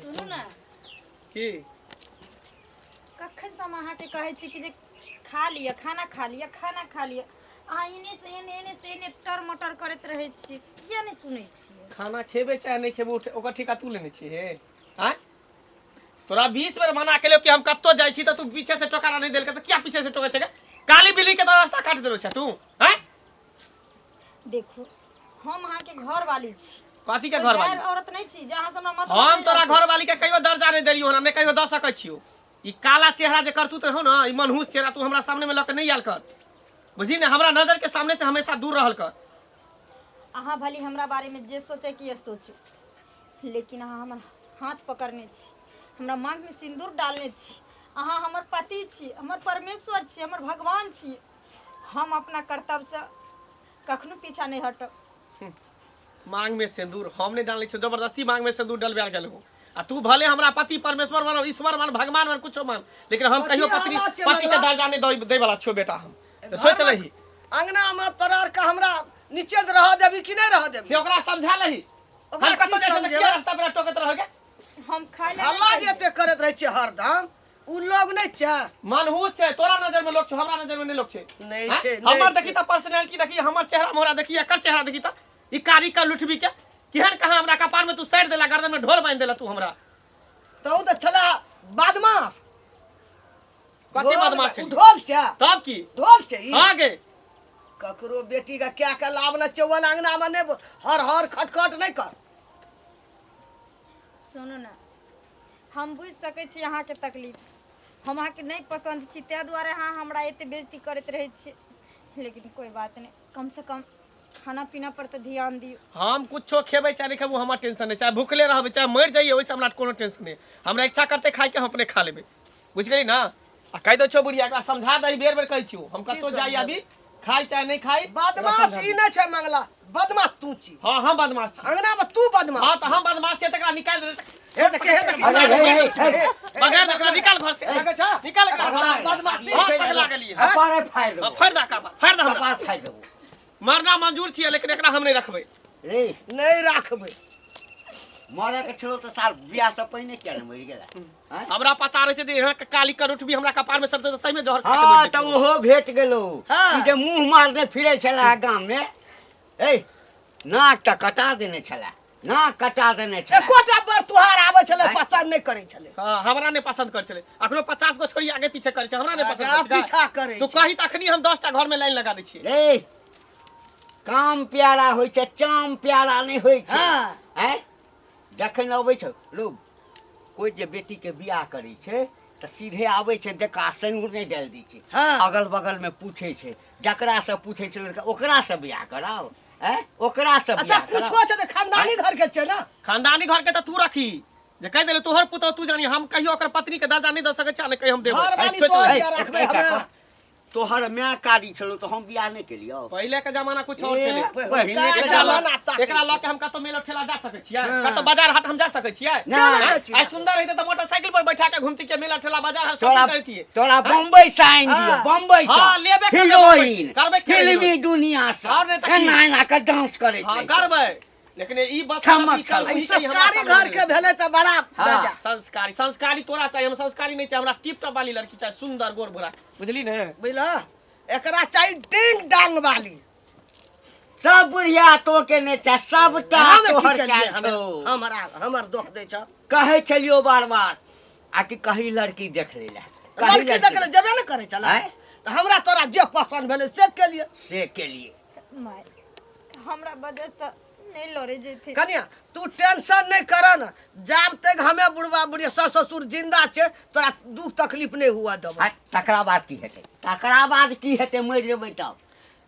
सुनू ना की कखन से हम अहाँके कहै छी कि जे खा लिअ खाना खा लिअ अहाँ इने से एने टर मटर करैत रहै छियै किया नहीं सुनै छियै खाना खेबे चाहे नहीं खेबे ओकर ठिका तू लेने छी हे हैं तोरा 20 बेर मना केलियो कि हम कत्तो जाइ छी त तू पीछे से टोकरा नहीं देल के त किया पीछे से टोकै छै गे काली बिल्ली के तो रास्ता काट देलो छै तू हैं देखो हम अहाँके घर वाली छी कथी के घर वाली औरत नहीं छी जहाँ से हमरा मतलब हम तोरा घर वाली के कहियो दर्जा नहीं देलियो ना कहियो द सकै छियो ई काला चेहरा जे कर तू त हो ना ई मनहूस चेहरा तू हमरा सामने में ल के नहीं आल कर बुझी ना हमरा नजर के सामने से हमेशा दूर रहल कर अहाँ भली हमरा बारे में जे सोचे कि ये सोचू लेकिन अहाँ हमर हाथ पकड़ने छी हमरा मांग में सिंदूर डालने छी अहाँ हमर पति छी हमर परमेश्वर छी हमर भगवान छी हम अपना कर्तव्य से कखनो पीछा नहीं हटब मांग में सिंदूर हम नहीं डालने छो जबरदस्ती मांग में सिंदूर डलबा गेल हो आ तू भले हमरा पति परमेश्वर मान ईश्वर मान भगवान मान कुछो मान लेकिन हम कहियो पति के दर्जा नहीं दे वाला छो बेटा हम सोच लही अंगना में तोरा का हमरा नीचे रह देबी कि नहीं रह देबी से ओकरा समझा लही हम कतो जैसे न किया रास्ता पे टोकत रहोगे हम खाए ले हल्ला जे पे करत रह छी हरदम उ लोग नहीं छ मनहूस छै तोरा नजर में लोग छ हमरा नजर में नहीं लोग छै नहीं छै हमर देखी त पर्सनालिटी देखी हमर चेहरा मोहरा देखी एकर चेहरा देखी त ई कारी का लुटबी के केहन कहां हमरा कपार में तू साइड देला गर्दन में ढोल बांध देला तू हमरा तो त छला बदमाश कथि बदमाश छै ढोल छ तब की ढोल छ ई हां गे ककरो बेटी का क्या का लाभ न चौवन अंगना में नहीं हर खटखट नहीं कर सुनू ना हम बुझ सकै छी अहाँ के तकलीफ हम अहाँ के नहीं पसंद छी ते दुआरे अहाँ हमरा एते बेइज्जती करैत रहै छी लेकिन कोई बात नहीं कम से कम खाना पीना पर तो ध्यान दियो हम कुछो खेबै चाहे नहीं खेबू हमर टेंशन नहीं चाहे भूखले रहबै चाहे मर जाइए ओइसे हमरा कोनो टेंशन नहीं हमरा इच्छा करते खाइ के हम अपने खा लेबै बुझ गेली ना आ कह दो छो बुढ़िया एकरा समझा दही बेर बेर कहै छियो हम कतो जाई अभी खाई चाहे नहीं खाई बदमाश ई नहीं छै मंगला बदमाश तू छी हां हम बदमाश छी अंगना में तू बदमाश हां तो हम बदमाश छी तकरा निकाल दे हे देखे बगैर तकरा निकाल घर से निकाल एकरा घर बदमाशी पकड़ा गेलिए अपारे फाड़ दो फाड़ दा का फाड़ दा हमरा अपार फाड़ दो मरना मंजूर छिए लेकिन एकरा हम नहीं रखबै रे नहीं राखबै मरे के छलो तो साल बियाह से पहले क्या न मर गेला हैं हमरा पता रहते जे यहाँ के काली करोट भी हमरा कपार में सबते सही में जहर खा हां के तो ओहो भेट गेलो हाँ। कि जे मुंह मारने फिरे छला गांव में ए नाक त कटा देने छला नाक कटा देने छला एकोटा बार तुहार आबै छले पसंद नहीं करै छले हां हमरा नहीं पसंद कर छले अखनो 50 गो छोड़ी आगे पीछे करे छै हमरा नहीं पसंद आगा पीछा करे तो कही तखनी हम 10 टा घर में लाइन लगा दै छियै रे काम प्यारा होय छै चाम प्यारा नहीं होय छै हां हैं जखन अबै छ लोग कोई जे बेटी के बियाह करै छै त सीधे आबै छै देखा सिंदूर नहीं डाल दै छै हाँ। अगल बगल में पूछे छै जकरा से पूछे छै ओकरा से बियाह कराओ हैं ओकरा से अच्छा बियाह कराओ पूछो छै खानदानी घर के छै ना खानदानी घर के त तू रखी जे कह देले तोहर पुतो तू जानी हम कहियो ओकर पत्नी के दर्जा नहीं द सकै छै नहीं कहि हम देबै घर वाली सोच तो ले। क्या रखबै हमे तोहर मैं कारी छलो तो हम बियाह नहीं केलियो पहले के जमाना कुछ और छले पहिने के जमाना तक एकरा ल के हम कतो मेला ठेला जा सकै छियै कतो बाजार हाट हम जा सकै छियै ना आ सुंदर रहिते त मोटरसाइकिल पर बैठा के घूमती के मेला ठेला बाजार हाट तोरा सब करती तोरा बम्बई साइन दियो हाँ। बम्बई हां लेबे करबै हीरोइन करबै फिल्मी दुनिया से और नहीं त की? एना एना के डांस करे हां करबै लेकिन ई बात छमक छल। ई संस्कारी घर के भेले त बड़ा राजा संस्कारी संस्कारी तोरा चाहिए हम संस्कारी नहीं चाहिए हमरा टिप टॉप वाली लड़की चाहिए सुंदर गोर भोरा बुझली ने बुझला एकरा चाहिए डिंग डांग वाली सब बुढ़िया तो के ने छ सबटा हम की तोहर केलियै क्या छौ हमरा हमर दोख दै छ कहे छलियो बार बार आ कि कहीं लड़की देख लेला कहीं लड़की देख ले जबे न करे चला हैं? त हमरा तोरा जे पसंद भेले से के लिए से के लिए माय हमरा वजह से नहीं लड़े जेथे कन्या तू टेंशन नहीं कर न जब तक हमें बुढ़वा बुढ़िया ससुर जिंदा छे तोरा दुख तकलीफ नहीं हुआ देबो आ तकरा बाद की हेतै तकरा बाद की हेतै मर जेबै तब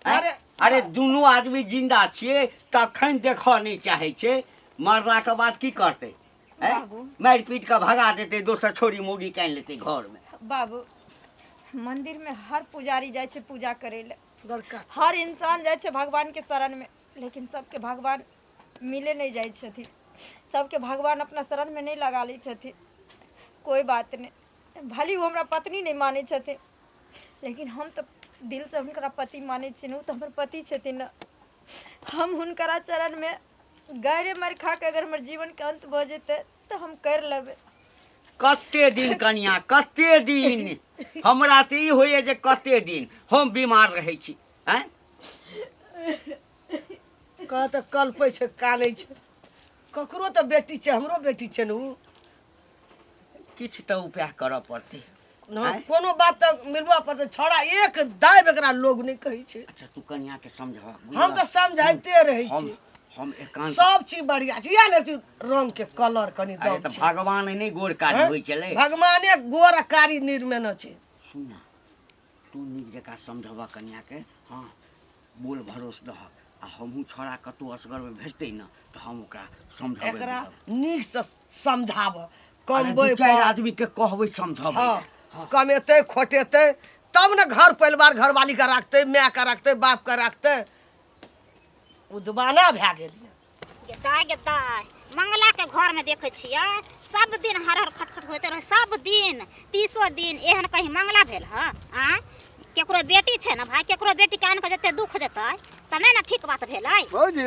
अरे अरे दुनू आदमी जिंदा छियै तखन देखऽ नहीं चाहे छै मरला के बाद की करतै बाबू। मारि पीट के भगा देतै दोसर छोरी मोगी कान लेतै घर में बाबू मंदिर में हर पुजारी जाय छे पूजा करे ले गलका हर इंसान जाय छे भगवान के शरण में लेकिन सबके भगवान मिले नहीं जाय छथिन सबके भगवान अपना शरण में नहीं लगा लै छथिन कोई बात नहीं भली वो हमरा पत्नी नहीं माने छथिन लेकिन हम तो दिल से हुनकरा पति माने छिन उ तो हमर पति छथिन न हम हुनकरा चरण में गायरे मार खा के अगर हमर जीवन के अंत भ जेते तो हम कर लेबे। कते दिन कनिया, कते दिन? हमरा तऽ ई होइए जे कते दिन हम बीमार रहै छी। हैं कह तऽ कल्पै छै, कानै छै। ककरो तऽ बेटी छै, हमरो बेटी छै ने। उ किछु तऽ उपाय करऽ पड़तै। कोनो बात तऽ मिलबऽ पड़तै। छोड़ा एक दाब एकरा लोग नहीं कहै छै। अच्छा तू कनिया के समझा। हम तो समझाइते रहै छी। हम एकांत सब चीज बढ़िया छै। या ने तू रंग के कलर कनी दो। अरे तऽ भगवान नहीं गोर कारी होई चले। भगवाने गोर आ कारी निर्मेन छै। सुन ना, तू नीक जकाँ समझबा कनिया के। हाँ बोल भरोस दह। आ हमहूँ छोड़ा कतौ असगर में भेजतै न तऽ हम ओकरा समझाबै। एकरा नीक से समझाब। कम कमबै चार आदमी के कहबै समझाबै। हाँ कमेतै खोटेतै तब न घर परिवार घरवाली का रखते, माय का रखते, बाप का रखते। उदबाना भए गेल। गेताय गेताय मंगला के घर में देखे छियै सब दिन हर हर खटखट होते रहे। सब दिन 30 दिन एहन कहीं मंगला भेल ह। आ केकरो बेटी छै न भाई, केकरो बेटी के आन के जते दुख देतै त नै न ठीक बात भेलै। भौजी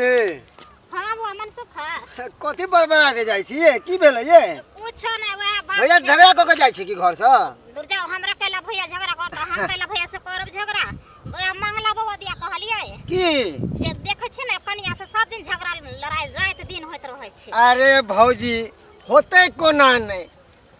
हां वो मनसुख है। कथी बड़बड़ा के जाइ छी? ये की भेलै ये? पूछो नै वह बात। भैया झगड़ा क के जाइ छी की घर से? दूर जाओ, हमरा कहला भैया झगड़ा करता, हम कहला भैया से करब झगड़ा। ओया मंगला बाबा दिया कहलियै की जे देखे छी न कनिया से सब दिन झगड़ा लड़ाई रात दिन होइत रहै छै। अरे भौजी होते कोना नहीं?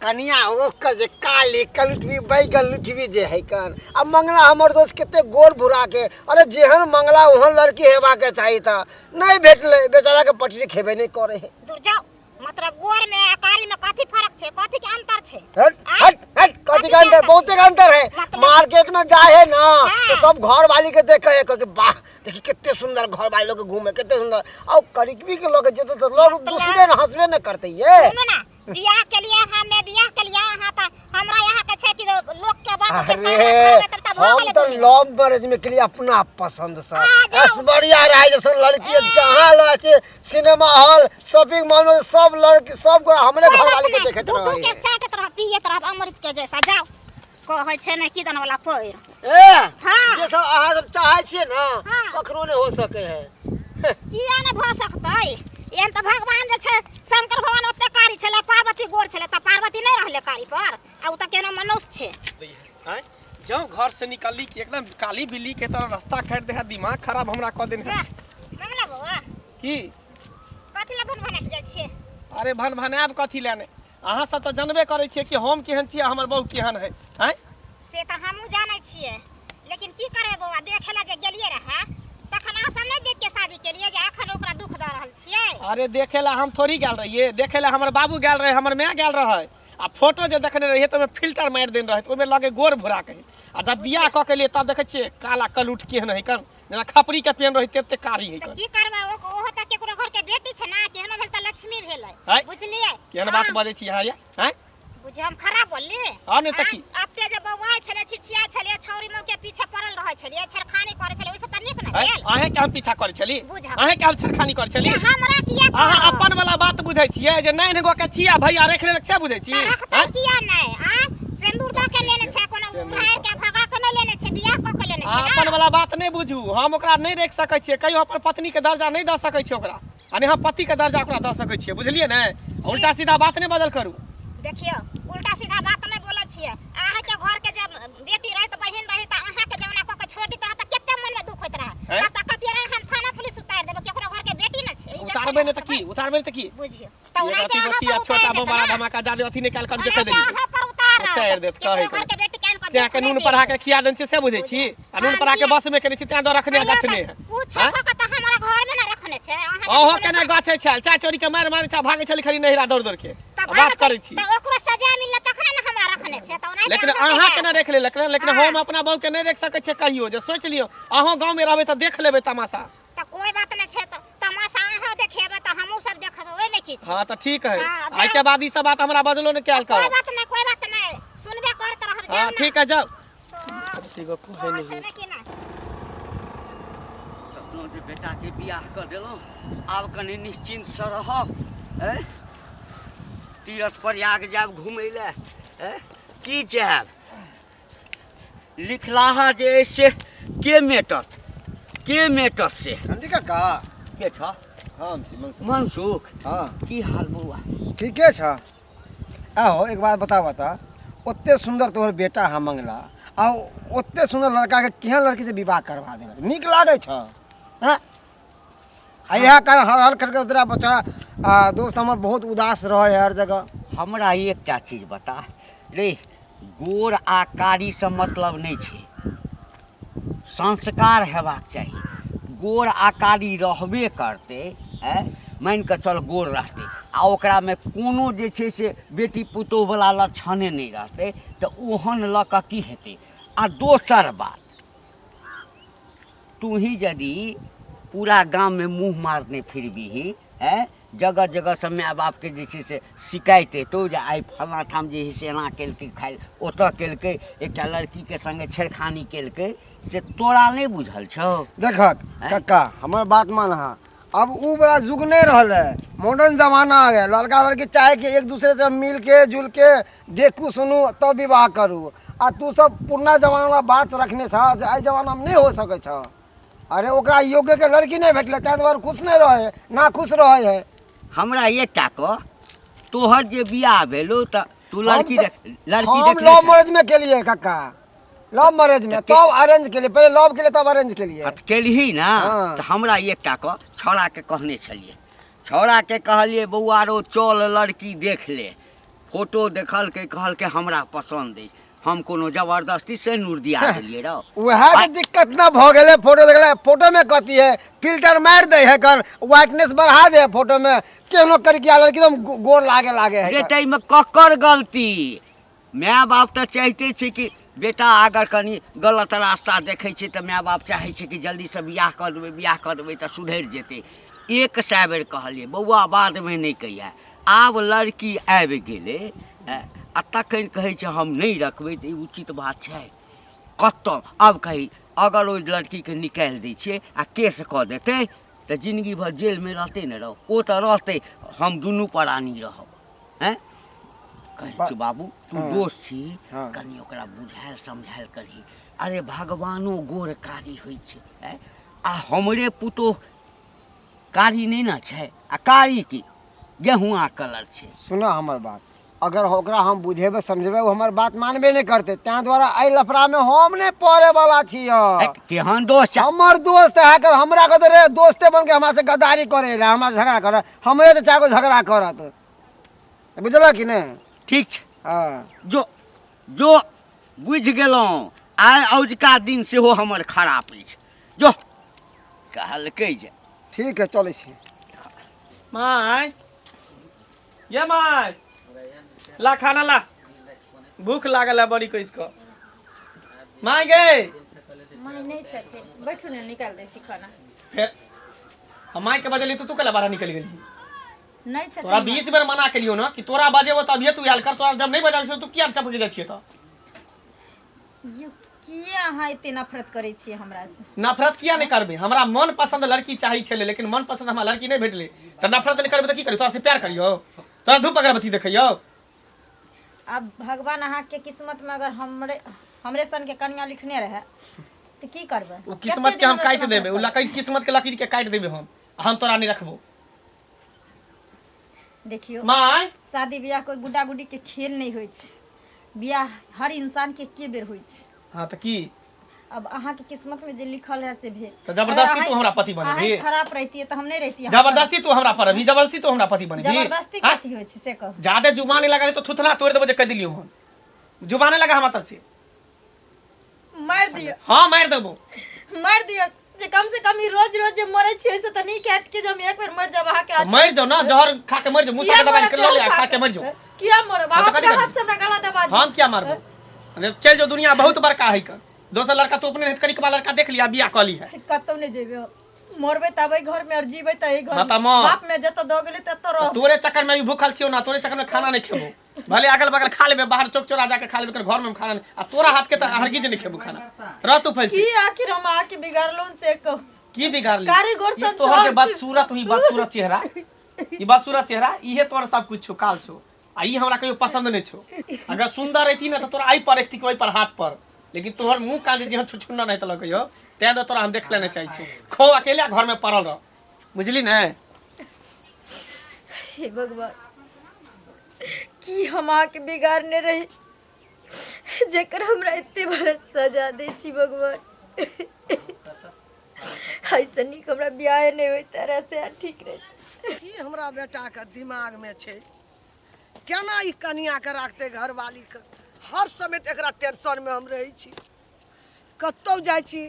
कनिया ओकर जे काली कलुटवी बैगल लुटवी जे है कन। अब मंगला हमर दोस्त केते गोल भुरा के, अरे जेहन मंगला ओहन लड़की हेबा के चाहिए था, नहीं भेटले। बेचारा के पटरी खेबे नहीं करे है। दूर जाओ, मतलब गोर में कारी में कथी फर्क छै, कथी के अंतर छै? हट हट हट, कथी का अंतर? बहुते का अंतर है। मार्केट में जाए है ना तो सब घर वाली के देखे है कि वाह देखी कितने सुंदर घर वाली लोग घूमे, कितने सुंदर। और करीबी के लोग जेते तो लोग दूसरे न हंसबे न करते। ये सुनो ना, बियाह के लिए हमें बियाह के लिए यहाँ था हमरा यहाँ के छै कि लोग के बात से अरे हम तो लव मैरिज में के लिए अपना पसंद सा बस बढ़िया रहे। जैसे लड़की जहाँ लगे सिनेमा हॉल शॉपिंग मॉल में सब लड़की सब हमरे घर वाले के देखत रहे के चाटत रह पियत रह अमृत के जैसा। जाओ कहै छै ने किदन वाला पैर। ए हाँ। जे सब अहाँ सब चाहे छिए ना हाँ। कखनो नहीं हो सके है। किया ने भ सकतै? एहन त भगवान जे छै शंकर भगवान ओते कारी छले, पार्वती गोर छले त पार्वती नहीं रहले कारी पर। आ उ त केना मनुष्य छै। हैं जौ घर से निकलली कि एकदम काली बिल्ली के तरह रास्ता काट दे है। दिमाग खराब हमरा क देन है। मंगला बाबा की कथी ला भन के जाइ छियै? अरे भन भनाब कथी लेने? अहाँ सब तो जानबे करे छिए कि हम केहन छिए, हमर बहू केहन है। हैं से त हमहू जानै छियै, लेकिन की करे बाबा देखेला जे गेलियै रहे तखन अहाँ सब नहीं देख के शादी केलियै जे अखन ओकरा दुख द रहल छियै। अरे देखेला हम थोड़ी गेल रहिए, देखेला हमर बाबू गेल रहे, हमर माय गेल रहे। आ फोटो जे देखने रहिए तो में फिल्टर मार देन रहे, तो में लगे गोर भुरा के। आ जब बियाह क के लिए तब देखे छिए काला कलुट केहन है कन, जेना खपरी के पेन रही तेते कारी है त कन। की करबै? ओहो त केकरो घर के बेटी छै ना, केहनो भेल त लक्ष्मी भेलै। है? बुझलियै? केहन बात बजे छी यहाँ ये? हैं बुझे हम खराब बोलली? हां नहीं त की? अत्ते जे बौआ छले छिछिया छले छौरी मौ के पीछे पड़ल रहै छलिए, छरखानी करे छले, ओइसे त नीक न भेल। आहे के हम पीछा करे छली? बुझा। आहे के हम छरखानी करे छली? हमरा किया अहाँ अपन वाला बात बुझै छिए जे नहीं नेगो के छिया भैया रखले से बुझै छी? रखता किया नहीं? आ सिंदूर द के लेने छै, कोनो उड़ाय के भगा के नहीं लेने छै, बियाह क के लेने छै ना। अपन वाला बात नहीं बुझू। हम ओकरा नहीं रख सकै छिए, कहियो अपन पत्नी के दर्जा नहीं द सकै छी ओकरा। अने हम पति के दर्जा ओकरा द सकै छिए। बुझलिए ने? उल्टा सीधा बात नहीं बदल करू। देखियो उल्टा सीधा बात नहीं बोलै छियै। अहाँ के घर के जब बेटी रही त बहिन रही त अहाँ के जवना क के छोड़ी त त केते मन में दुख होइत रहे। त कथि हम थाना पुलिस उतार देब, केकरो घर के बेटी न छै। उतारबे ने त की? उतारबे ने त की? बुझियो त ये उना अथी बची आ छोटा बम बड़ा धमाका जादे अथी निकाल कर जके देली। अहाँ पर उतार उतार देत कहे घर के बेटी केन से के नून पढ़ा के खिया देन से बुझै छी। आ नून पढ़ा के बस में केने छी तै द रखने गछने। पूछो क त हमरा घर में न रखने छै। अहाँ ओहो केने गाछे छै, चाय चोरी के मार मार छा भागे छली खरी नहिरा दौड़ दौड़ के। बात करै छी। त ओकरो सजा मिलला तखने न हमरा रखने छै। त ओना लेकिन अहाँ केना देख ले, लेकिन हम अपना बहू के नहीं देख सकै छै कहियो। जे सोच लियो अहाँ गांव में रहबे त देख लेबे तमाशा। त कोई बात नहीं छै। त तमाशा अहाँ देखेबे त हमहू सब देखबे, ओए में की छै। हां त ठीक है। हाँ, आई के बाद ई सब बात हमरा बजलो ने कैल कर। कोई बात नहीं सुनबे करत रहब। हां ठीक है जाओ। ठीक है नहीं सोचलहुँ जे बेटा के बियाह कर देलहुँ, आब कनि निश्चिंत से रहब। हैं तीर्थ प्रयाग जाब घूमय ले। हैं की चाहब? लिखलाहा जे से के मेटत से? ठंडी का के छ? हम छी मनसुख। मनसुख हाँ की हाल बौआ? ठीके छ। आहो एक बात बता ओते सुंदर तोहर बेटा है मंगला आ ओते सुंदर लड़का के केहन लड़की से विवाह करवा दे नीक लागे छ? हाँ आ यह कारण हर हर करके तोरा बच्चा दोस्त हमर बहुत उदास रहे है हर जगह। हमरा एकटा चीज बता रे, गोर आ कारी से मतलब नहीं छै, संस्कार हेबाक चाहिए। गोर आ कारी रहबे करते है, मान के चल गोर रहते आ ओकरा में कोनो जे छै से बेटी पुतोह वाला लक्षणे नहीं रहते तो ओहन लऽ कऽ की हेतै। आ दोसर बात, तू ही यदि पूरा गांव में मुँह मारने फिरबीही है, जगह जगह से माय बाप के जे छै से शिकायत हेतौ जे आई फलां ठाम जे है से एना केलकै, खाइ ओतऽ केलकै, एकटा लड़की के संगे छेड़खानी केलकै, से तोरा नहीं बुझल छौ? देखक कक्का हमर बात मान हा, अब उ बड़ा जुग नहीं रहल है, मॉडर्न जमाना आ गया। लड़का लड़की चाहे कि एक दूसरे से मिल के जुल के देखू सुनू तब विवाह करू। आ तू सब पुरना जमाना वाला बात रखने छ, आई जमाना में नहीं हो सके छ। अरे ओकरा योग्य के लड़की नहीं भेटले ताहि दुआरे खुश नहीं रहे, ना खुश रहे है। हमरा एकटा कह, तोहर जे बियाह भेलो त तू लड़की हम देख लव मैरिज में के लिए कक्का, लव मैरिज में तब अरेंज के लिए, पहले लव के लिए तब अरेंज के लिए। अब केलही ना हाँ। तो हमरा एकटा कह, छौड़ा के कहने छलिए, छौड़ा के कहलिए बौआ रो चल लड़की देख ले, फोटो देखल के कहल के हमरा पसंद है, हम कोनो जबरदस्ती से नूर दिया देलिए रहो। वह के दिक्कत ना भ गेले, फोटो देखले, फोटो में कथी है फिल्टर मार दे है कर व्हाइटनेस बढ़ा दे फोटो में, केनो करके लड़की एकदम गोर लागे है। बेटा में ककर गलती, माय बाप तो चाहते छे कि बेटा अगर कनी गलत रास्ता देखे छे तो माय बाप चाहे छे कि जल्दी से बियाह कर देवे तो सुधर जेते। एक सै बेर कहलिए बौआ बाद में नहीं कहिए, आब लड़की आबि गेले आ तखन कहै छै हम नहीं रखबै तो उचित बात छै? कतौ अब कही अगर ओहि लड़की के निकाल दै छियै आ केस कऽ देतै तो जिंदगी भर जेल में रहते न रहो, ओ तो रहते, हम दुनू प्राणी रहब। हैं कहै छी बाबू तू दोस्त छी, कनी ओकरा बुझायल समझायल करही। अरे भगवानो गोर कारी होइ छै, आ हमरे पुतोह कारी नहीं ना छै, आ कारी की गेहुआ कलर छै। सुना हमर बात, अगर ओकरा हम बुझेबे समझेबे वो हमर बात मानबे नहीं करते, त्या द्वारा आई लफड़ा में हम नहीं पड़े वाला छियै। केहन दोस्त छै? हमर दोस्त है कर हमरा के रे दोस्ते बन के हमरा से गद्दारी करे रे, हमरा झगड़ा करे, हमरे से चार गो झगड़ा करत, बुझल कि नहीं? ठीक छै, हाँ जो जो बुझ गेलहुँ, आइ अजुका दिन सेहो हमर खराब अछि, जो कहलकै जे ठीक है चले छी। माय ये माय ला खाना ला, भूख लागल है बड़ी कइस को। माय गे माय नहीं छथिन, बैठू ने निकाल दै छी खाना। फिर हम माय के बजली तो तू कला बाहर निकल गेली? नहीं छथिन तोरा 20 बेर मना केलियो ना कि तोरा बजेबो तभिए तू आयल कर, तोरा जब नहीं बजाबे तू किया चपक जाइ छियै? तो यौ किया अहाँ एते नफरत करै छियै हमरा से? नफरत किया नहीं करबे? हमरा मन पसंद लड़की चाही छले, लेकिन मन पसंद हमरा लड़की नहीं भेटले, तो नफरत नहीं करबे तो की करी? तोरा से प्यार करियो, तोरा धूप अगरबत्ती देखियो। अब भगवान अहाँ के किस्मत में अगर हमरे सन के कन्या लिखने रहे तो की करबे? वो किस्मत के हम काट देबे, उ लकड़ी किस्मत के लकीर के काट देबे, हम तोरा नहीं रखबो। देखियो माय शादी ब्याह कोई गुड्डा गुड्डी के खेल नहीं होइ छै, ब्याह हर इंसान के के बेर होइ छै। हां तो की अब अहाँ के किस्मत में जे लिखल है से भेल, तो जबरदस्ती तू हमरा पति बनेबी? खराब रहती तो हम नहीं रहती। जबरदस्ती तू हमरा पर अभी जबरदस्ती तू हमरा पति बनेबी? जबरदस्ती कथी होइ छै से कह? ज्यादा जुबान लगा तो थुथना तोड़ देबो जे कह दिलियो हम, जुबान लगा हम तर से मार दियो। हां मार देबो, मार दियो, जे कम से कम रोज रोज जे मरे छियै से त नहीं कहत के जब एक बार मर जाब अहाँ के। मर जाओ ना, जहर खा के मर जाओ, मुंह से दवाई के ले खा के मर जाओ। किया मरब? आप के हाथ से हमरा गला दबा दी। हम क्या मारबो? अरे चल जो, दुनिया बहुत बड़का है कर, दोसर लड़का तो अपने करी के लड़का देख लिया, बियाह कर ली है। कतौ नहीं जेबे, मरबे तबे घर में और जीबे त घर हाँ, में। बाप में जत द गेले तत रह। तोरे चक्कर में भी भूखल छियो ना, तोरे चक्कर में खाना नहीं खेबो, भले अगल बगल खा लेबे, बाहर चौक चौरा जाके खा लेबे, घर में खाना नहीं, आ तोरा हाथ के त हरगिज नहीं खेबो खाना। रह तू फैल की आखिर हम आके बिगाड़लों से कह की बिगाड़ ली? कारीगर ये तोहर जे बदसूरत हुई, बदसूरत चेहरा, ई बदसूरत चेहरा, इहे तोहर सब कुछ छो, काल छो, आ ई हमरा कहियो पसंद नहीं छो। अगर सुंदर रहती ना तो तोरा आई पर रखती कोई पर हाथ पर, लेकिन तोहर मुंह काजे जे छुछुन्ना नहीं त लगियो, तै तोरा हम देख लेने चाहि छो। खो अकेले घर में पड़ल रह, बुझली न? हे भगवान की हम आके बिगाड़ने रही जेकर हमरा इतने बड़ा सजा दे छी भगवान। ऐसा निक हमरा ब्याह नहीं होई तरह से ठीक रहे। की हमरा बेटा के दिमाग में छै केना ई कनिया के राखते घर वाली के हर समय एकरा टेंशन में हम रही छी। कतौ जाइ छी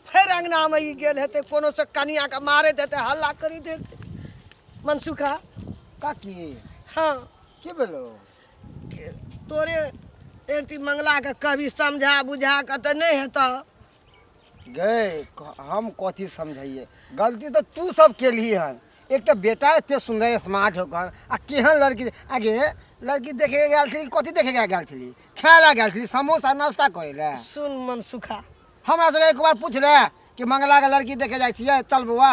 फिर अंगना में ई गेल हेते कोनो से कनिया के मारे देते हल्ला करी देते। मनसुखा काकी हाँ की बोलो तोरे एरती मंगला के कभी समझा बुझा के तो नहीं हेता। गए हम कथी समझाइए गलती तो तू सब के लिए हन। एक तो बेटा इतने सुंदर स्मार्ट होकर आ केहन लड़की आगे लड़की देखे गल थी कथी देखे गल थी खाए गल थी समोसा नाश्ता करे ले। सुन मनसुखा हमरा से एक बार पूछ रहे कि मंगला के लड़की देखे जाए छिए चल बुआ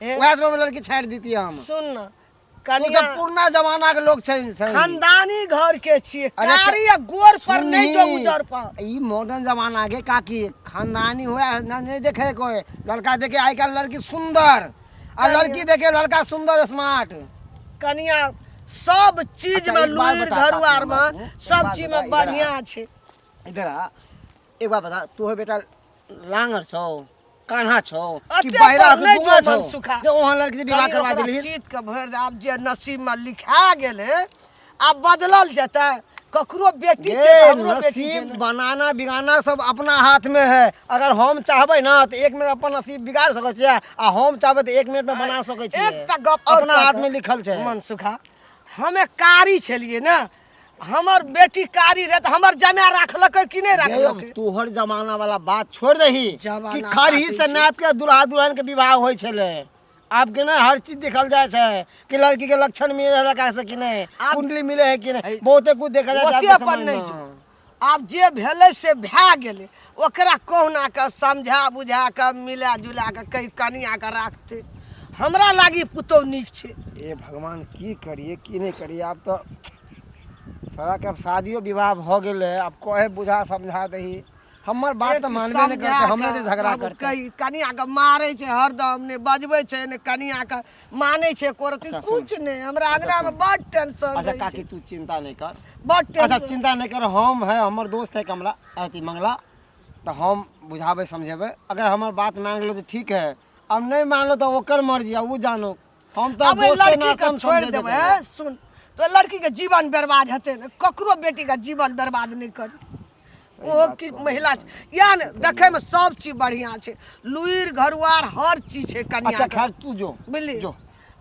वह से लड़की छाड़ दी हम। सुन न तू कनिया तो पुरना जमाना के लोग छै खानदानी घर के छिए अरे कारी या गोर पर नहीं जो उजर पर। ई मॉडर्न जमाना के काकी खानदानी हुआ नहीं देखे कोई लड़का देखे आई काल लड़की सुंदर आ लड़की देखे लड़का सुंदर स्मार्ट। कनिया सब चीज अच्छा, में एक बात लुइर बता घरवार काकी, में एक सब बात चीज बता, में इधर आ। बढ़िया छे। इधर आ एक बार बता तू है बेटा लांगर छौ कान्हा छौ कि अते बहरा पर नहीं गुंगा जो छौ मनसुखा। जो वहां लड़की से विवाह करवा दिली। चीत के भर आब जे नसीब में लिखा गेले अब बदलल जता ककरो बेटी के ये हमरो बेटी के नसीब बनाना बिगाना सब अपना हाथ में है। अगर हम चाहबे ना तो एक मिनट अपन नसीब बिगाड़ सके छिए आ हम चाहबे तो एक मिनट में बना सके छिए। एक ता गप और अपना कहता। हाथ में लिखल छै। मनसुखा हमें कारी छलिए ना हमर बेटी कारी रहे तो हमर जमा राखलक कि नहीं राखलक। तोहर जमाना वाला बात छोड़ दही जमाना कि खरी काफी से छै। नाप के दुल्हा दुल्हन के विवाह होय छले। अब के ना हर चीज देखल जाए छै कि लड़की के लक्षण मिले लड़का से कि नहीं कुंडली मिले है कि नहीं बहुते कुछ देखा जाए छै। ओते आज के पर समय नहीं में। जो आब जे भेले से भए गेले ओकरा कहुना के समझा बुझा के मिला जुला के कई कनिया के राखते हमरा लागी पुतौ नीक छे। ए भगवान की करिए की नहीं करिए। अब तो सारा के अब शादियों विवाह भ गेले अब कहे बुझा समझा दही हमर बात तो मानबे नहीं करते हमने से झगड़ा करते। कई कनिया के मारे छे हरदम ने बजबे छे ने कनिया के माने छे कोरती अच्छा, सुन। कुछ नहीं हमरा आगरा में बड़ टेंशन अच्छा रही काकी छे, तू चिंता नहीं कर। बड़ अच्छा टेंशन। चिंता नहीं कर हम है हमर दोस्त है कमला अति मंगला तो हम बुझाबे समझेबे। अगर हमर बात मान लो तो ठीक है अब नहीं मान लो तो ओकर मर्जी है वो जानो। हम तो अब दोस्त है लड़की ना के कम छोड़ समझे देबे देबे। सुन तो लड़की के जीवन बर्बाद हेते न ककरो बेटी का जीवन बर्बाद नहीं करी। ओ की महिला छे। या न देखे में सब चीज बढ़िया छे लुइर घरवार हर चीज छे कनिया अच्छा के खैर तू जो बुझली जो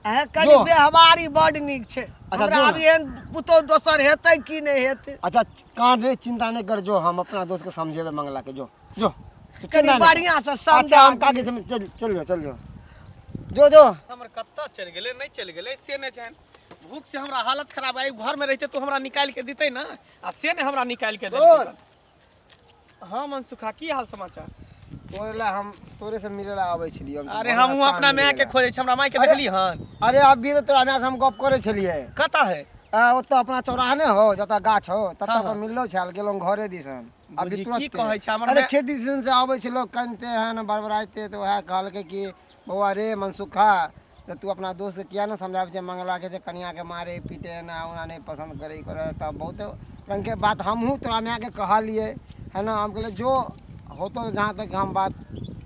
कनी जो। व्यवहारी बड़ नीक छे। अच्छा, हमरा जो अब न। एहन पुतौ दोसर हेतै कि नहीं हेतै अच्छा कान रे चिंता नहीं कर जो हम अपना दोस्त के समझेबे मंगला के जो जो कनी चिंता नहीं कर। बढ़िया से अच्छा समझा हम काकी से चल जो जो हमर कत्ता चल गेले नहीं चल गेले से नहीं जान भूख से हमरा हालत खराब है घर में रहते तो हमरा निकाल के देते ना आ से ने हमरा निकाल के देते। हाँ मनसुखा की हाल समाचार। तोरे से मिले ला आवे छलिए। अरे हम अपना माय के खोजे छ हमरा माय के देखली हन। अरे अभी तो तोरा माय से हम गप करे छलिए। कता है ओतो अपना चौराहा ने हो जता गाछ हो तता हाँ, पर हाँ। मिललो छल गेलो घरे दिसन अभी बुझी, तुरंत की कहै छै हमर अरे माय- खेत दिसन से आवे छ लोग कनते हन बरबराते तो वह कहल के कि बउआ रे मनसुखा तो तू अपना दोस्त के किया ना समझावे छे मंगला के जे कन्या के मारे पीटे ना उना नहीं पसंद करे तब बहुत रंग के बात हमहू तोरा माय के कहलिए है ना। हम कहले जो होतो जहाँ तक हम बात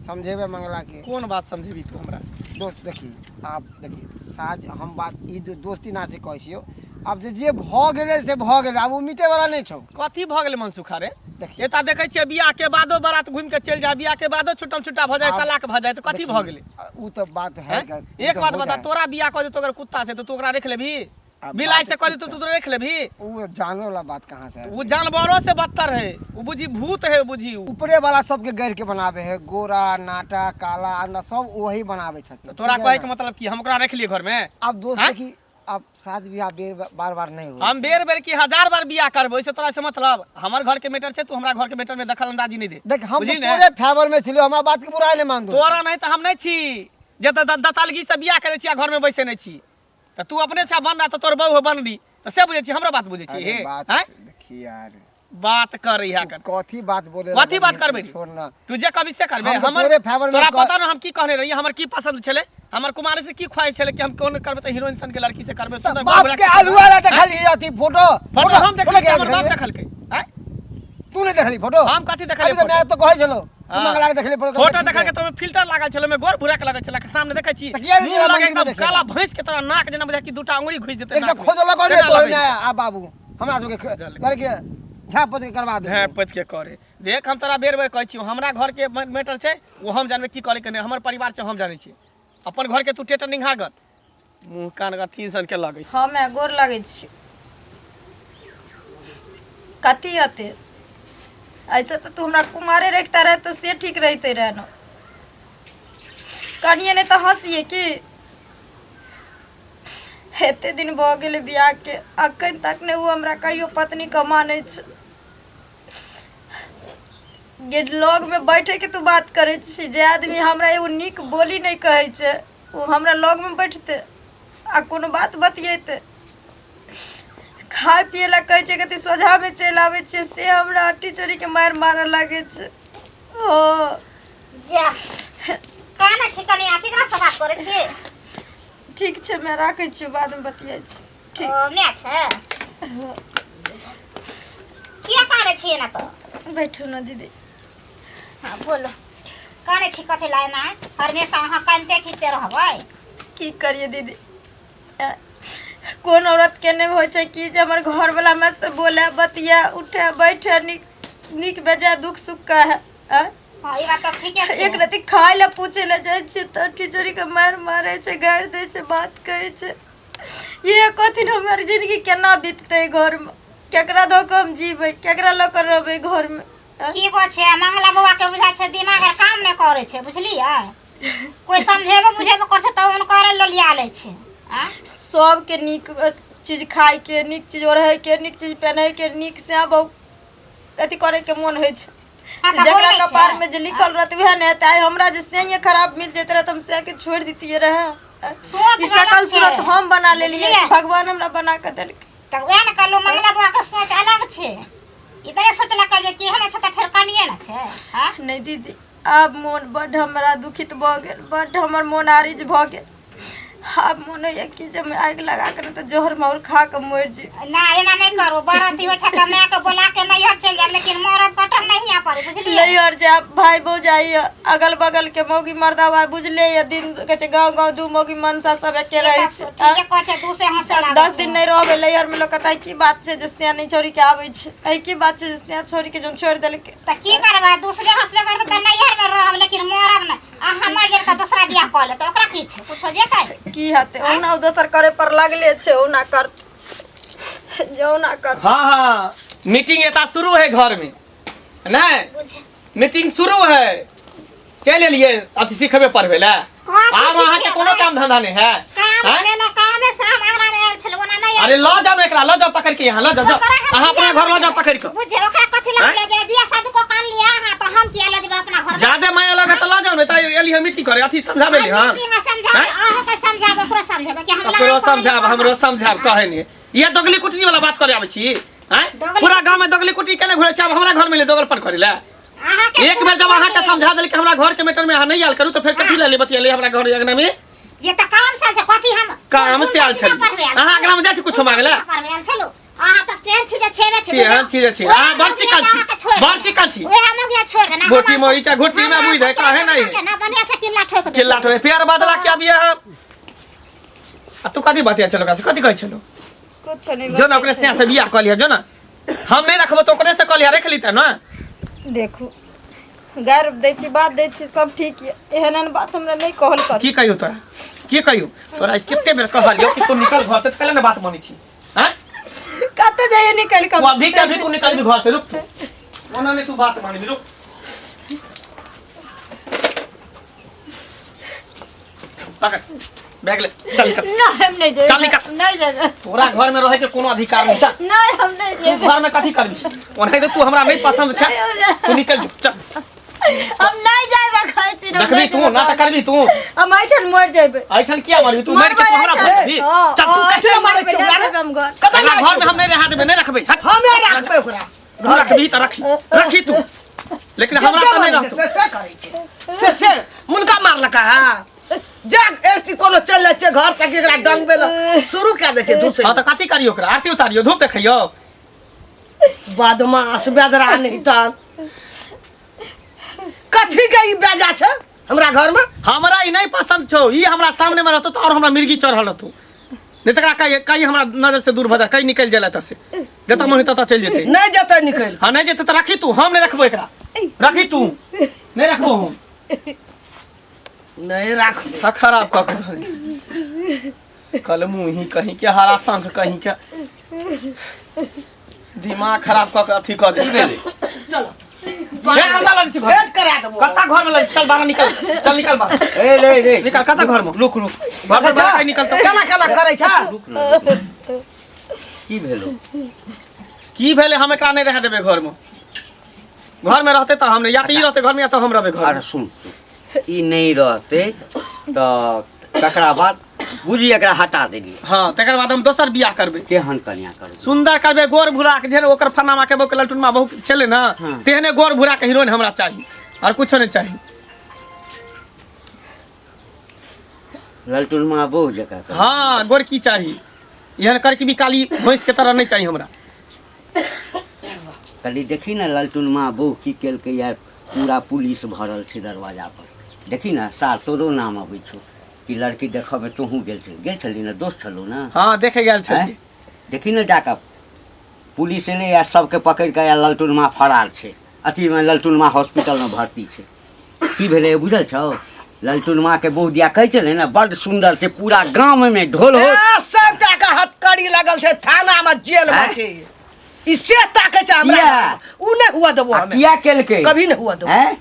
समझेबे मंगला के कौन बात समझेबी तू हमरा। दोस्त देखी आप देखी साज हम बात ई दोस्ती ना से कहै छियो। अब जे भ गेले से भ गेले अब उ मिटे वाला नहीं छौ। कथी भ गेले मनसुखा रे देखिए एता देखै छियै बियाह के बादो बारात घूम के चल जाए बियाह के बादो छुट्टा छुट्टा भ जाए आप- तलाक भ जाए तो कथी भ गेले। उ तो बात है हैं? एक बात बता तोरा बियाह कर दे तो अगर कुत्ता से तो तू ओकरा रख लेबी अब बिलाई बात से कर दे तो तू रख लेबी। उ जाने वाला बात कहाँ से है। वो जानवरों से बदतर है वो बुझी भूत है बुझी उ। ऊपरे वाला सबके गैर के बनावे है गोरा नाटा काला अंडा सब वही बनावे छथिन। तोरा ठीक है कहे ना? के मतलब कि हम ओकरा रख लिए घर में। अब दोस्त हैं? देखी अब शादी ब्याह बार बार नहीं हो। हम बेर बेर की 1000 बार बियाह करबो इससे तोरा से मतलब हमर घर के मैटर छे तू हमरा घर के मैटर में दखल अंदाजी नहीं दे। देख हम तो बुझली ने? तोरे फेवर में छिलो हमरा बात के बुराई नहीं मान दो। तोरा नहीं तो हम नहीं छी जे दतालगी से बियाह करे छी घर में बैसे नहीं छी तो तू अपने से बन रहा तो तोर बहू बनबी तो से बुझे छी हमरा बात बुझे छी अरे हे बात हैं? देखी यार बात कर रही कर कथी बात बोले कथी बात करबे रे? छोड़ना तुझे कभी से करबे हम तो हमर तोरे फेवर में तोरा कह- पता ना हम की कहने रही हमर की पसंद छले हमर कुमारी से की ख्वाहिश छले कि हम कौन करबे त हीरोइन सन के लड़की से करबे सुंदर बाप के आलुआ ला देखली अथी फोटो फोटो हम देखली हमर बाप देखल के हैं तू नहीं देखली फोटो हम कथि देखली अभी तो मैं तो कहै छलो तू मंगला के देखली फोटो देखल के तो फिल्टर लागल छले में गोर भूरा के लागल छले के सामने देखै छी तकिया मुंह लगे एकदम काला भैंस के तरह नाक जना बुझा कि दूटा अंगुरी घुस जेते एक तो खोज लगा रे तो आ बाबू हमरा सब के लड़के झापत के करवा दे है पत के करे देख हम तोरा बेर बेर कहै छी हमरा घर के मैटर छै वो हम जानबे की करे के नहीं हमर परिवार छै हम जानै छी अपन घर के तू टेटर निंघा गत मुंह कान गथी सन के लगे हम गोर लागै छी कथी हते ऐसे तो तू हमरा कुमारे रखता रहे तो से ठीक रहते रहे न कनिए ने तो हंसिए कि एते दिन भ गेल बियाह के अखन तक ने वो हमरा कहियो पत्नी कमाने छ ये लोग में बैठे के तू बात करे छी जे आदमी हमरा एगो नीक बोली नहीं कहै छै वो हमरा लग में बैठते आ कोनो बात बतियेते खाए पिए ला कहै छै कि सोझा में चलि आबै छै से हमरा हट्टी चोरी के मार मारऽ लागे छै ओ जा काना छी कनी आ केकरा से बात करे छी ठीक छै मैं राखै छी बाद में बतियाइ छी ठीक ओ मैं छै किया करे छी ना तो बैठू ना दीदी हां बोलो करे छी कथि लाय ना हमेशा अहाँ कानते खींचते रहबै की करिए दीदी कौन औरत के नहीं हो छै कि जे हमर घर वाला में से बोले बतिया उठे बैठे निक बेजा दुख सुख का है हां ई बात तो ठीके छै एक रति खाए ला पूछे ला जाय छै त टिचोरी के मार मारे छै गाड़ दे छै बात कहै छै ये कथिन हमर जिंदगी केना बीतते घर में केकरा दो के हम जीबै केकरा ल कर रहबै घर में की को छै मंगला बाबा के बुझा छै दिमाग काम नहीं करे छै बुझलियै कोई समझेबो बुझेबो कर छै त उनकर लोलिया ले छै सब के निक चीज खाए के निक चीज ओढ़े के निक चीज पहने के निक से अब अथी करे के मन होय छै जकरा कपार में जे लिखल रहत वह नहीं त हमरा जे से खराब मिल जेत रहे त हम से के छोड़ दितिए रहे सोच सकल सूरत हम बना लेलिए भगवान हमरा बना के देलकै त वह न कहलो मंगला बाबा के सोच अलग छै इतने सोचला के जे केहन छै त फेर कनिए न छै हां नहीं दीदी अब मन बड हमरा दुखित भ गेल बड हमर मन आरिज भ गेल अब मन है कि जब मैं आग लगा कर तो जोहर मोर खा के मर जी ना एना नहीं करो बराती हो छ कमे के बोला के नहीं हर चल जा लेकिन मरब कटम नहीं आ पारे बुझलिए नहीं हर जा भाई बो जाई अगल बगल के मौगी मर्दा भाई बुझले ये दिन के छ गांव गांव दू मौगी मनसा सब एके रहे छै ठीक कह छै दूसरे हंसे लागे 10 दिन नहीं रहबे लैयर में लोग कहता की बात छै जे सिया नहीं छोड़ी के आबै छै ए की बात छै जे सिया छोड़ी के जोन छोड़ देलके त की करबा दूसरे हंसले कर त नहीं में रहब लेकिन मरब न आ हमर जे का दूसरा बियाह क ले त ओकरा की छै कुछो जे कह की हते ओना दोसर करे पर लागले छै ओना कर जो ना कर हाँ हाँ मीटिंग एता शुरू है घर में नहीं बुझ मीटिंग शुरू है चल लिए अथी सिखबे पढ़बे ला आब अहाँ के कोनो काम धंधा नहीं है काम लेना काम है साम आरा में आयल छल ओना नहीं अरे लो जाओ एकरा लो जाओ पकड़ के यहाँ लो जाओ अहाँ अपना घर लो जाओ पकड़ के बुझे ओकरा कथि लग जे बियाह शादी को कान लिया हां त हम किया ले जेबे अपना घर ज्यादा माया लगा त लो जाओ नहीं त एली मीटिंग करे अथी समझाबे ले हां मीटिंग में समझा अहाँ के समझाबे पूरा समझाबे कि हम पूरा समझाब हमरो समझाब कहे नहीं ये दोगली कुटनी वाला बात करे आबै छी हैं पूरा गांव में दोगली कुटनी केने घुरे छी अब हमरा घर में ले दोगलपन करे ला एक बेर जब अहाँ के समझा देल कि हमरा घर के मैटर में अहाँ नहीं आल करू तो फिर कथि ले बतिया हमरा घर अंगना में ये त काम से कथि हम काम से आल छल अहाँ अंगना में जाय छी कुछ मांगला आल छलो अहाँ त तेल छिजे छेबे छै केहन चीज छी आ बड़ चिकन छी ओए हम गया छोड़ देना घोटी में इटा घोटी में बुझ दे काहे नहीं ना बनिया से किल्ला ठोक दे किल्ला ठोक फेर बदला के अभी तू कथि बतिया चलो का कथि कहै छलो कुछ नहीं जो ना ओकरे से बियाह क लिया जो ना हम नहीं रखबो तो ओकरे से क लिया रख ली त ना देखू गैर दै छी बात दै छी सब ठीक है एहन बात हमरा नहीं कहल कर की कहियो तोरा कितने बेर कहलियो कि तू निकल घर से कल ना बात बनी छी हैं कत जाइए निकल के अभी के अभी तू निकल भी घर से रुक ओना ने तू बात मानी रुक पकड़ बैग ले चल निकल ना हम नहीं जाए चल निकल नहीं जाए तोरा घर में रहे के कोनो अधिकार नहीं चल नहीं हम नहीं तू जाए घर में कथि करबी ओना तू हमरा नहीं पसंद छै तू निकल चल हम नहीं जाए खाई छी देखबी तू ना त करबी तू हम ऐठन मर जाबे ऐठन किया मरबी तू मर के तू हमरा भरबी चल तू कथि मारे छी हम घर कतना घर में हम नहीं रहा देबे नहीं रखबे हम नहीं रखबे ओकरा घर रखबी त रखी तू लेकिन हमरा त नहीं रखतो से करे छी से मुनका मार लका है जा एसी कोनो चल जाय छै घर तक एकरा डंगबे ल शुरू क दै छै दूसरे हां त कथी करियो ओकरा आरती उतारियो धूप देखियो बदमाश बेदरा नहीं त कथी के ई बेजा छै हमरा घर में हमरा ई नहीं पसंद छौ ई हमरा सामने में रहतो त और हमरा मिर्गी चढ़ल रहतो नहीं त कहीं हमरा नजर से दूर भदा कहीं निकल जाला त से जता मन तता चल जेते नहीं जते निकल हां नहीं जेते त रखी तू हम नहीं रखबो एकरा रखी तू नहीं रखबो हम नहीं राख खराब क कल मुही कहीं के हरा संख कहीं के दिमाग खराब क अथी क दी चलो भेंट करा देबो कता घर में चल बाहर निकल चल निकल बाहर ए ले ले निकल कता घर में रुक रुक घर में बाहर निकल त केना केना करे छ की भेलो की भेले हम एकरा नहीं रह देबे घर में रहते त हमरे या त ई रहते घर में या त हम रहबे घर अरे में सुन ई नहीं रहते तो तकरा बाद बुझी एकरा हटा देली हां तकर बाद हम दोसर बियाह करबे केहन कन्या करबे सुंदर करबे गोर भुरा के जेहन ओकर फनामा के बोक ललटुनमा बहुत छले ना हाँ। तेहने गोर भुरा के हीरोइन हमरा चाहिए और कुछ नहीं चाहिए ललटुन माँ बहु जगह कर हाँ गोर की चाहिए यहन करके भी काली भैंस के तरह नहीं चाहिए हमरा कली देखी ना ललटुन माँ बहु की केलकै यार पूरा पुलिस भरल छै दरवाजा पर देखी ना सार तोरो नाम अबै छौ कि लड़की देखबे तोहू गेल छली ना दोस्त छलो ना हाँ देखे गेल छलिए हैं? देखी ना जाकर पुलिस एले या सबके पकड़ के या ललटुन माँ फरार छै अथी में ललटुन माँ हॉस्पिटल में भर्ती छै की भेलै बुझल छौ ललटुन माँ के बहु दिया कहै छलै ना बड़ सुंदर छै पूरा गांव में ढोल हो सबटा के हथकड़ी लगल छै थाना में जेल में हैं? छै इससे ताके छै हमरा किया? उ नहीं हुआ देबो आ हमें किया केलकै कभी नहीं हुआ देबो हैं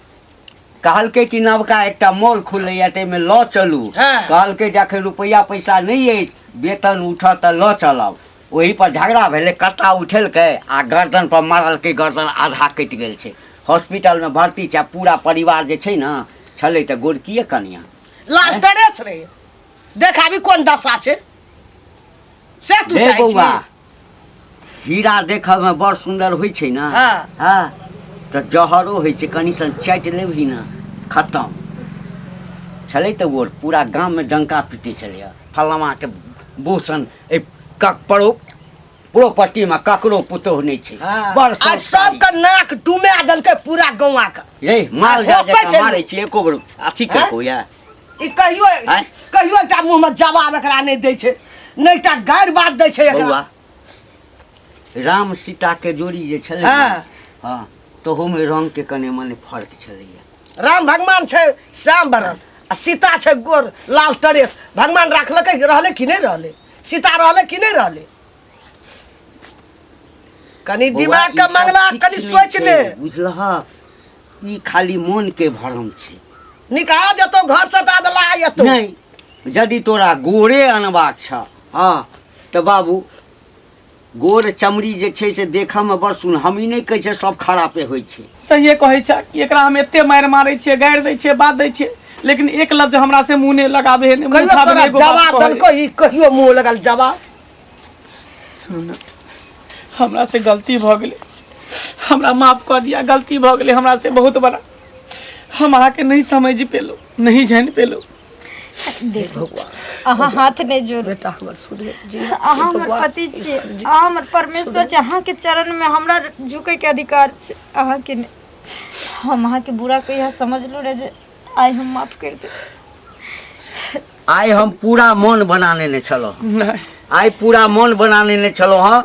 कहलकै कि नवका एकटा मॉल खुलैया ताहिमे लऽ चलू हाँ। कहलकै जखन रुपैआ पैसा नहीं अछि वेतन उठत तऽ लऽ चलब ओही पर झगड़ा भेलै कत्ता उठेलकै आ गर्दन पर मारलकै गर्दन आधा कटि गेल छै हॉस्पिटल में भर्ती छै पूरा परिवार जे छै ना छलै तऽ गोरकिए कनिया लाल टरेछ रे देखाबी कोन दशा छै से तू रे चाहै बौआ छी हीरा देखयमे बड़ सुन्दर होइ छै ना हाँ। हाँ तऽ जहरो होइ छै कनि सन चाटि लेबही ना खत्म छलै तऽ वो पूरा गाममे डंका पीटे छलै फलमा के बोसन प्रोपर्टीमे ककरो पुतोह नहि छै बड़ आज सबके नाक डुमा देलकै पूरा गौवा के रे माल आ, जा होतै छै मारै छी एको बेर अथी केलको या ई कहियो हैं? कहियो एकटा मुंह में जवाब एकरा नहीं दै छै नहीं एकटा गारि बात दै छै एकरा बौआ राम सीता के जोड़ी जे छलै हाँ। ने, हाँ तोहूमे रंग के कने मने फर्क छलैया राम भगवान छै श्याम बरन आ सीता छै गोर लाल टरेछ भगवान राखलकै रहले कि नहीं रहले सीता रहले कि नहीं रहले कनी दिमाग के मंगला कनी सोच ले बुझलह ई खाली मन के भरम छै निकाह जतो घर से दादला आयतो नहीं यदि तोरा गोरे अनबाक छ हाँ तो बाबू गोर चमड़ी जे छै से देखऽमे बड़ सुन हम ई नहीं कहै छै सब खरापे होइ छै सहिए कहै छै कि एकरा हम एते मार मारै छियै गारि दै छियै बात दै छियै लेकिन एक लफ्ज हमरा से मुंह नहीं लगाबे है मुंह कहियो उठाबे तोरा है, एगो बात जवाब कहै है। देलको ई कहियो मुंह लगल जवाब हमरा से गलती भ गेलै हमरा माफ कऽ दिया गलती भ गेलै हमरा से बहुत बड़ा हम अहाँके नहीं समझ पेलो नहीं जान पेलो देखो अहाँ हाथ नहीं जोड़ बेटा हमर सुधे जी अहाँ हमर पति छी अहाँ हमर परमेश्वर छी अहाँ के चरण में हमरा झुके के अधिकार छै अहाँ के नहीं हम अहाँ के बुरा कहिया समझलो रे जे आइ हम माफ कर दे आइ हम पूरा मन बना लेने छलहुँ नहीं आइ पूरा मन बना लेने छलहुँ हँ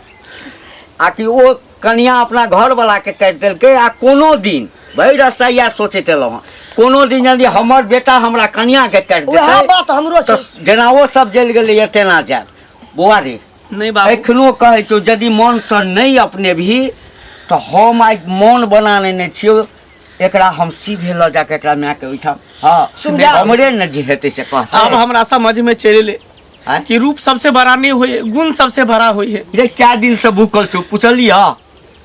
आ कि ओ कनिया अपना घर वाला के काटि देलकै आ कोनो दिन भरि रस्ता इएह सोचैत एलहुँ हँ कोनो दिन यदि हमर बेटा हमरा कनिया के काटि वएह देतै बात हमरो छै तऽ जेना ओ सब जलि गेलैए तेना जायब बौआ रे नहीं बाबू एखनो कहै छौ यदि मनसँ नहीं अपने भी तऽ हम आइ मन बना लेने छियौ एकरा हम सीधे लऽ जाके एकरा मायके ओहिठाम हाँ समझा। हमरे ने जे हेतै से कहतै अब हमरा समझ में चल ले आँय? कि रूप सबसे बड़ा नहीं हुई गुण सबसे बड़ा हुई है रे क्या दिन से भूखल छौ पुछलिया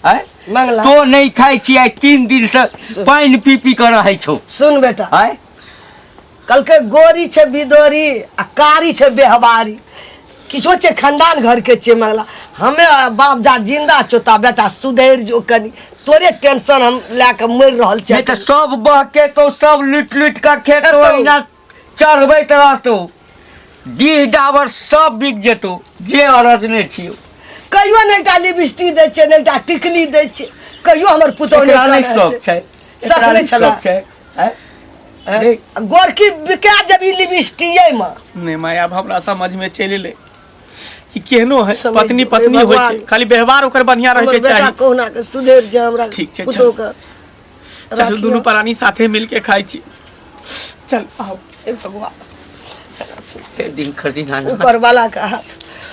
आय मंगला तो नहीं खाई छी आइ 3 दिन से पानि पी पी कर रहै छौ सुन बेटा आय कल के गोरी छै बिदोरी आ कारी छै बेहबारी किछो छै खानदान घर के छै मंगला हमें बाप जा जिंदा चोता बेटा सुधैर जो कनी तोरे टेंशन हम लेके मर रहल छै नहीं तो सब बहके तो सब लुट लुट के खेतो इना चढ़बै तरह तो डीह डाबर सब बिक जेतौ जे अरजने छियौ। कहियो नहीं एकटा लिपस्टिक दै छै नहीं एकटा टिकली दै छै कहियो हमर पुतौह एकरा नहि करे शौक छै। छै, शौक एकरा नहि नहि छलै। शौक छै। हैं? हैं? गोरकी बिका जबी लिपस्टिक में नहीं माय अब हमरा समझ में चल ले ई केहनो है समझ पत्नी गेलियै, पत्नी होइ भगवान। छै, खाली व्यवहार ओकर बढ़िया रहे हमर के बेटा चाही। कहुना के सुधेर जे हमरा ठीक छै, पुतौह चल। के चल राखियो। दुनू प्राणी साथे मिल के खाई छी। चल आओ। हे भगवान दिन खरदिन आना ऊपर वाला का हाथ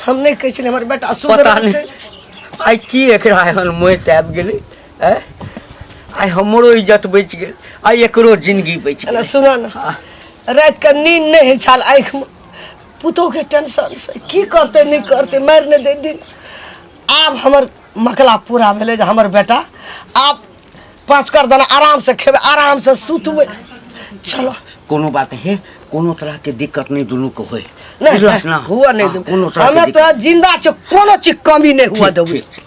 हम नहीं कहै छलियै हमर बेटा सुधर पता नहीं आई की एकरा एहन मोह आबि गेलै। हैं? आई हमरो इज्जत बचि गेल, आई एकरो जिंदगी बचि एना गेल। सुनो ना रात के नींद नहीं है छाल आँख में पुतौह के टेंशन से की करते नहीं करते मार नहीं दे दिन। आब हमर मकला पूरा भेले जे हमर बेटा आप 5 कर दाना आराम से खेबे आराम से सुतबे। चलो कोनो बात है, कोनो तरह के दिक्कत नहीं दुनू को होए। नहीं बुझलक ना? हुआ नहीं हाँ, दे कोनो तरह के हमें दिक्कत तो जिंदा छो कोनो चीज कमी नहीं हुआ ठीक, देबे। ठीक,